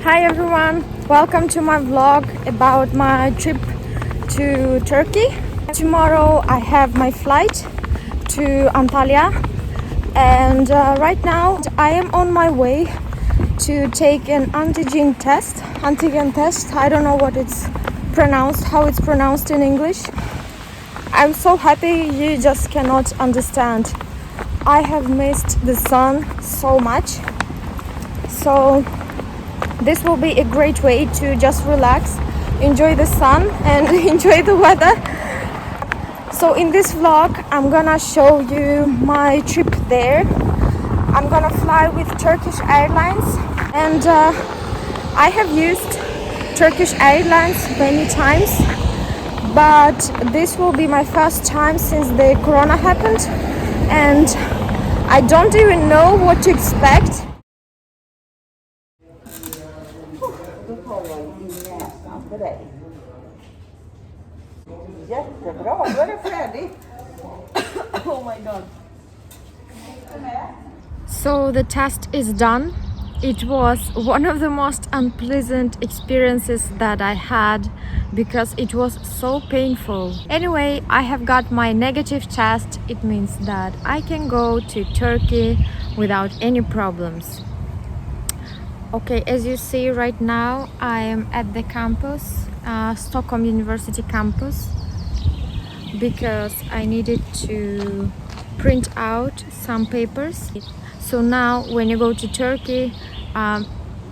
Hi everyone, welcome to my vlog about my trip to Turkey. Tomorrow I have my flight to Antalya, and right now I am on my way to take an antigen test. I don't know how it's pronounced in English. I'm so happy you just cannot understand. I have missed the sun so much, so this will be a great way to just relax, enjoy the sun and enjoy the weather. So in this vlog I'm gonna show you my trip there. I'm gonna fly with Turkish Airlines, and I have used Turkish Airlines many times, but this will be my first time since the corona happened, and I don't even know what to expect. Jättebra, då är det färdigt. Oh my god. So the test is done. It was one of the most unpleasant experiences that I had because it was so painful. Anyway, I have got my negative test. It means that I can go to Turkey without any problems. Okay, as you see right now, I am at the campus, Stockholm University campus, because I needed to print out some papers. So now when you go to Turkey,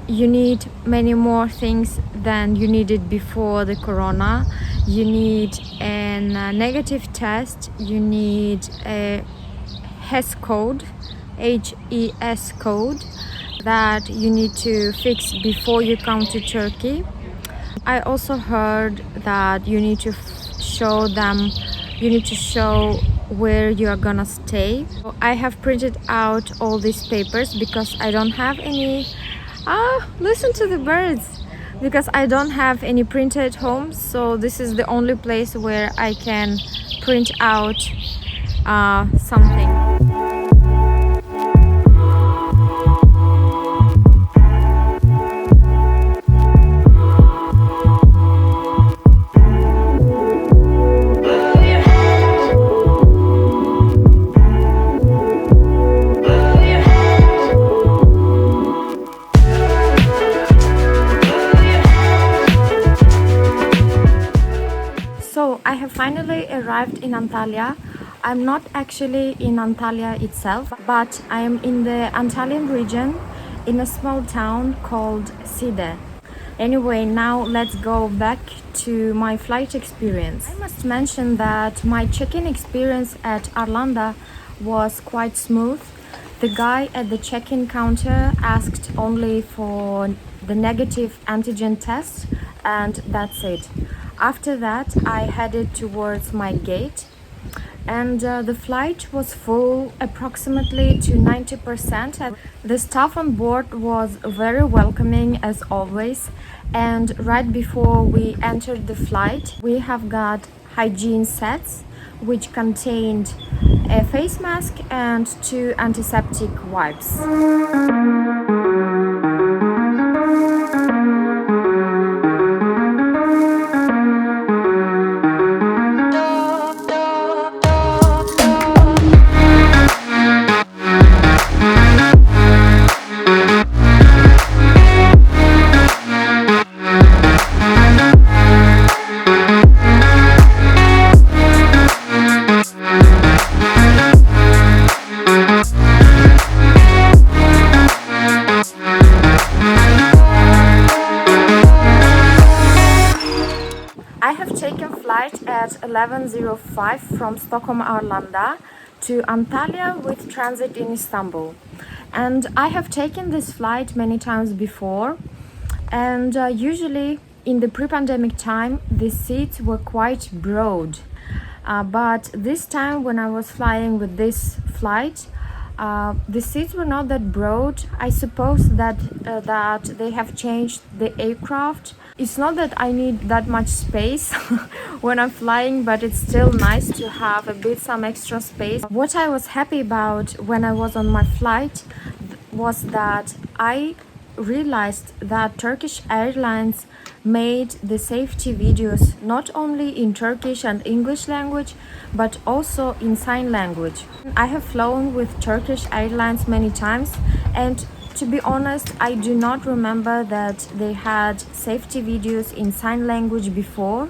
you need many more things than you needed before the corona. You need a negative test, you need a HES code, HES code, that you need to fix before you come to Turkey. I also heard that you need to show where you are gonna stay. So I have printed out all these papers because I don't have any listen to the birds, because I don't have any printer at home, so this is the only place where I can print out something. I have finally arrived in Antalya. I'm not actually in Antalya itself, but I am in the Antalyan region in a small town called Side. Anyway, now let's go back to my flight experience. I must mention that my check-in experience at Arlanda was quite smooth. The guy at the check-in counter asked only for the negative antigen test, and that's it. After that, I headed towards my gate, and the flight was full approximately to 90%. The staff on board was very welcoming as always, and right before we entered the flight, we have got hygiene sets which contained a face mask and 2 antiseptic wipes. At 11:05 from Stockholm Arlanda to Antalya with transit in Istanbul, and I have taken this flight many times before, and usually in the pre-pandemic time the seats were quite broad, but this time when I was flying with this flight, the seats were not that broad. I suppose that they have changed the aircraft. It's not that I need that much space when I'm flying, but it's still nice to have some extra space. What I was happy about when I was on my flight was that I realized that Turkish Airlines made the safety videos not only in Turkish and English language but also in sign language. I have flown with Turkish Airlines many times, and to be honest, I do not remember that they had safety videos in sign language before.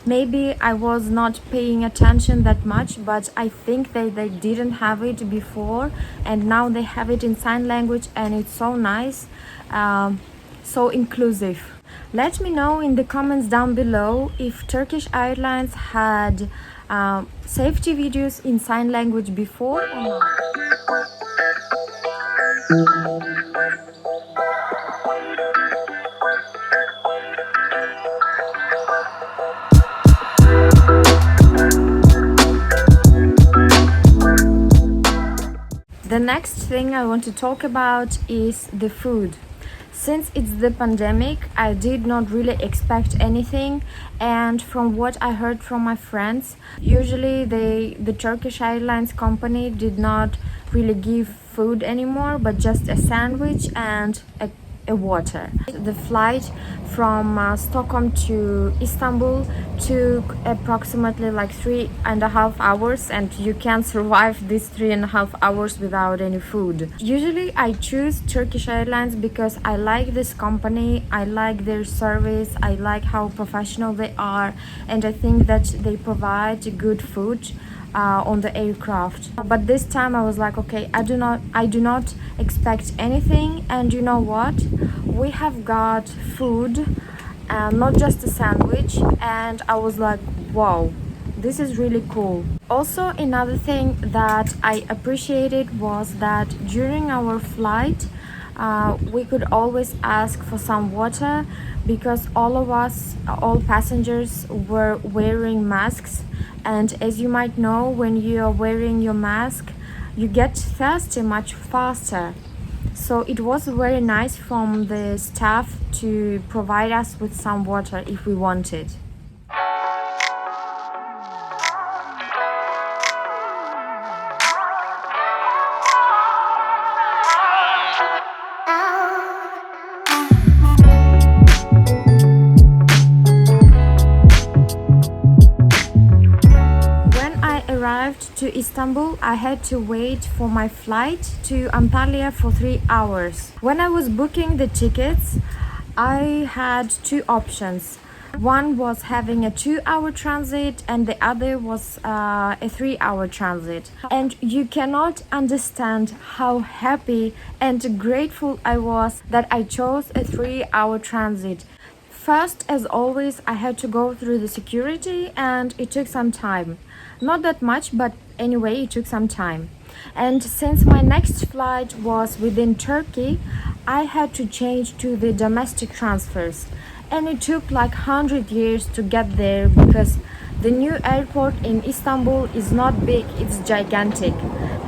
Maybe I was not paying attention that much, but I think that they didn't have it before, and now they have it in sign language, and it's so nice, so inclusive. Let me know in the comments down below if Turkish Airlines had safety videos in sign language before or not. The next thing I want to talk about is the food. Since it's the pandemic, I did not really expect anything, and from what I heard from my friends, usually the Turkish Airlines company did not really give food anymore, but just a sandwich and a water. The flight from Stockholm to Istanbul took approximately like 3.5 hours, and you can't survive these 3.5 hours without any food. Usually I choose Turkish Airlines because I like this company, I like their service, I like how professional they are, and I think that they provide good food on the aircraft. But this time I was like, okay, I do not expect anything, and you know what, we have got food, not just a sandwich, and I was like, wow, this is really cool. Also, another thing that I appreciated was that during our flight we could always ask for some water, because all passengers were wearing masks, and as you might know, when you are wearing your mask you get thirsty much faster. So it was very nice from the staff to provide us with some water if we wanted. Arrived to Istanbul, I had to wait for my flight to Antalya for 3 hours. When I was booking the tickets, I had two options. One was having a 2-hour transit, and the other was a 3-hour transit. And you cannot understand how happy and grateful I was that I chose a 3-hour transit. First, as always, I had to go through the security, and it took some time. Not that much, but anyway, it took some time. And since my next flight was within Turkey, I had to change to the domestic transfers. And it took like 100 years to get there, because the new airport in Istanbul is not big, it's gigantic.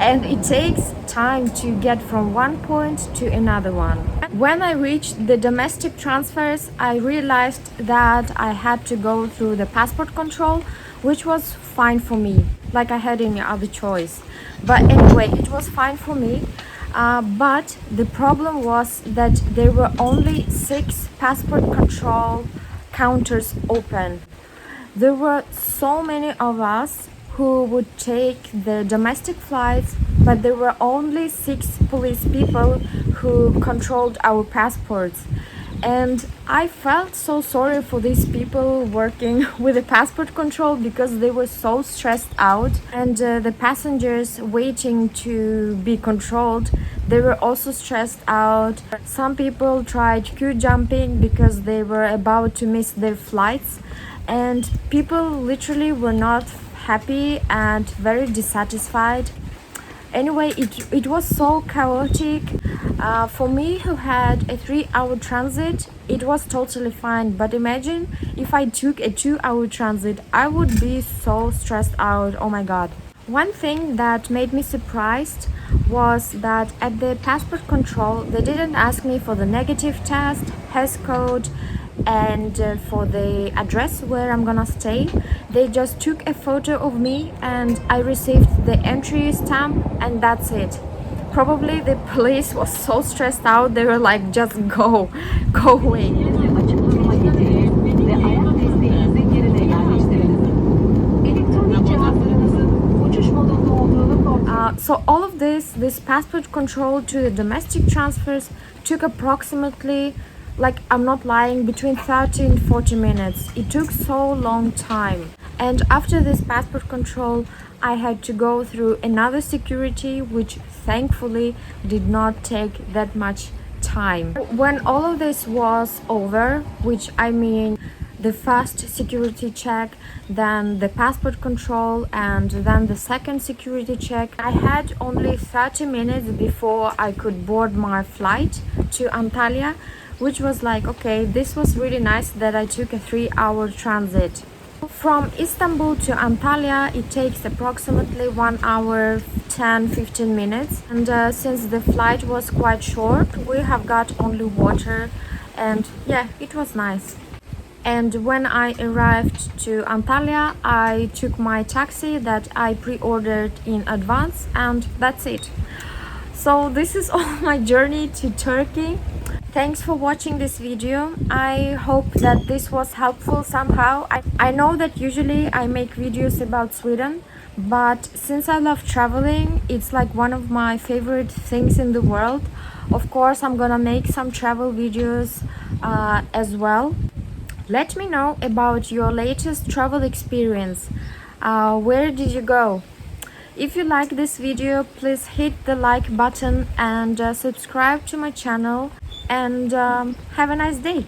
And it takes time to get from one point to another one. When I reached the domestic transfers, I realized that I had to go through the passport control, which was fine for me, like I had any other choice. But anyway, it was fine for me. But the problem was that there were only 6 passport control counters open. There were so many of us who would take the domestic flights, but there were only 6 police people who controlled our passports. And I felt so sorry for these people working with the passport control, because they were so stressed out, and the passengers waiting to be controlled, they were also stressed out. Some people tried queue jumping because they were about to miss their flights, and people literally were not happy and very dissatisfied. Anyway, it was so chaotic. For me, who had a 3-hour transit, it was totally fine. But imagine if I took a 2-hour transit, I would be so stressed out. Oh my god. One thing that made me surprised was that at the passport control, they didn't ask me for the negative test, HES code, and for the address where I'm gonna stay. They just took a photo of me, and I received the entry stamp, and that's it. Probably the police was so stressed out, they were like, just go, go away. Açıklama gereği ve ayak desteğinizi yerine yerleştiriniz. Elektronik cihazlarınızın uçuş modunda olduğunu kontrol So all of this passport control to the domestic transfers took approximately, like I'm not lying, between 30 and 40 minutes. It took so long time. And after this passport control, I had to go through another security, which thankfully did not take that much time. When all of this was over, which I mean the first security check, then the passport control, and then the second security check, I had only 30 minutes before I could board my flight to Antalya, which was like, okay, this was really nice that I took a 3-hour transit. From Istanbul to Antalya, it takes approximately 1 hour 10-15 minutes, and since the flight was quite short, we have got only water, and yeah, it was nice. And when I arrived to Antalya, I took my taxi that I pre-ordered in advance, and that's it. So this is all my journey to Turkey. Thanks for watching this video. I hope that this was helpful somehow. I know that usually I make videos about Sweden, but since I love traveling, it's like one of my favorite things in the world. Of course, I'm gonna make some travel videos as well. Let me know about your latest travel experience. Where did you go? If you like this video, please hit the like button and subscribe to my channel, and have a nice day.